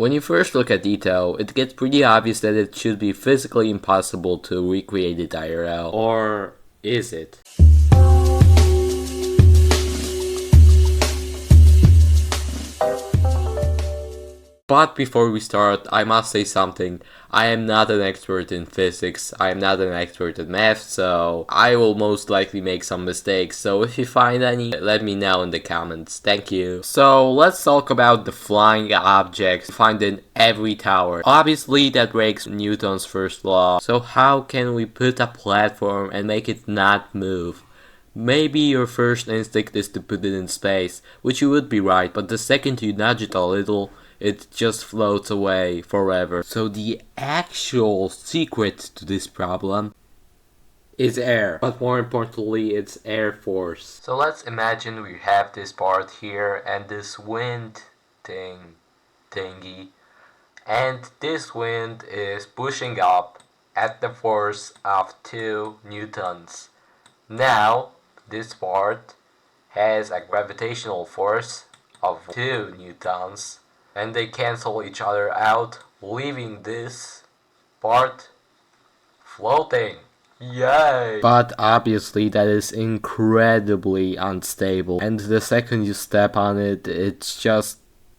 When you first look at EToH, it gets pretty obvious that it should be physically impossible to recreate it IRL. Or is it? But before we start, I must say something. I am not an expert in physics, I am not an expert in math, so I will most likely make some mistakes. So if you find any, let me know in the comments. Thank you. So let's talk about the flying objects found in every tower. Obviously that breaks Newton's first law. So how can we put a platform and make it not move? Maybe your first instinct is to put it in space, which you would be right, but the second you nudge it a little, it just floats away forever. So the actual secret to this problem is air, but more importantly it's air force. So let's imagine we have this part here and this wind thingy, and this wind is pushing up at the force of 2 newtons. Now this part has a gravitational force of 2 newtons, and they cancel each other out, leaving this part floating. Yay! But obviously that is incredibly unstable, and the second you step on it, it just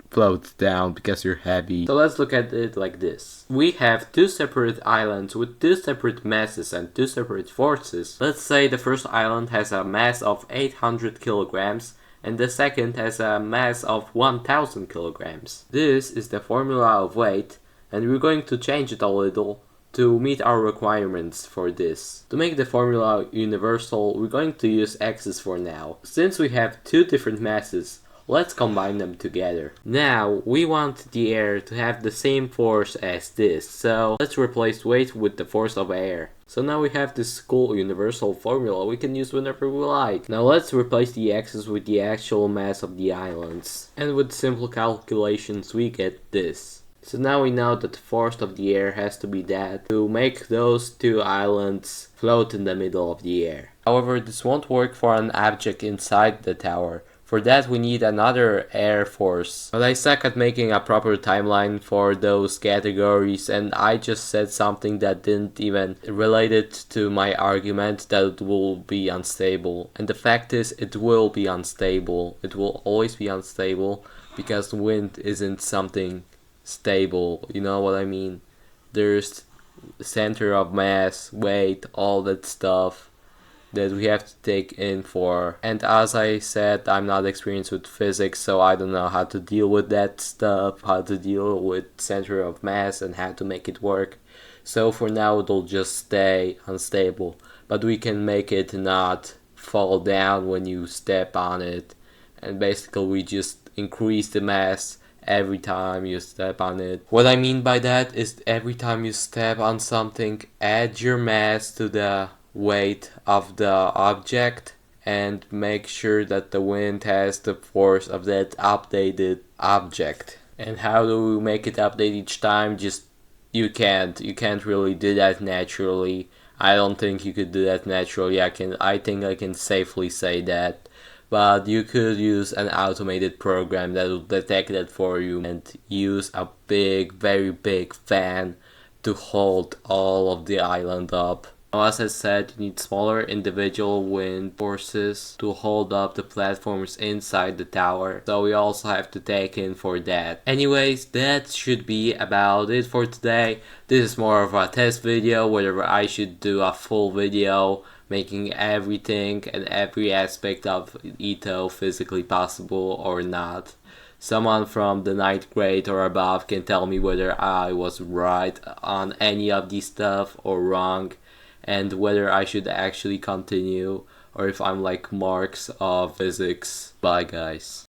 floats down because you're heavy. So let's look at it like this. We have 2 separate islands with 2 separate masses and 2 separate forces. Let's say the first island has a mass of 800 kilograms and the second has a mass of 1000 kilograms. This is the formula of weight, and we're going to change it a little to meet our requirements for this. To make the formula universal, we're going to use x's for now. Since we have 2 different masses, let's combine them together. Now, we want the air to have the same force as this, so let's replace weight with the force of air. So now we have this cool universal formula we can use whenever we like. Now let's replace the x's with the actual mass of the islands. And with simple calculations we get this. So now we know that the force of the air has to be that to make those 2 islands float in the middle of the air. However, this won't work for an object inside the tower. For that we need another air force. But I suck at making a proper timeline for those categories, and I just said something that didn't even relate it to my argument that it will be unstable. And the fact is, it will be unstable. It will always be unstable because wind isn't something stable. You know what I mean? There's center of mass, weight, all that stuff that we have to take in for. And as I said, I'm not experienced with physics, so I don't know how to deal with that stuff, how to deal with center of mass and how to make it work. So for now it'll just stay unstable, but we can make it not fall down when you step on it, and basically we just increase the mass every time you step on it. What I mean by that is every time you step on something, add your mass to the weight of the object and make sure that the wind has the force of that updated object. And how do we make it update each time? Just you can't really do that naturally. I don't think you could do that naturally. I think I can safely say that. But you could use an automated program that will detect that for you and use a big, very big fan to hold all of the island up. As I said, you need smaller individual wind forces to hold up the platforms inside the tower, so we also have to take in for that. Anyways, that should be about it for today. This is more of a test video, whether I should do a full video making everything and every aspect of EToH physically possible or not. Someone from the 9th grade or above can tell me whether I was right on any of these stuff or wrong, and whether I should actually continue or if I'm like marks of physics. Bye guys.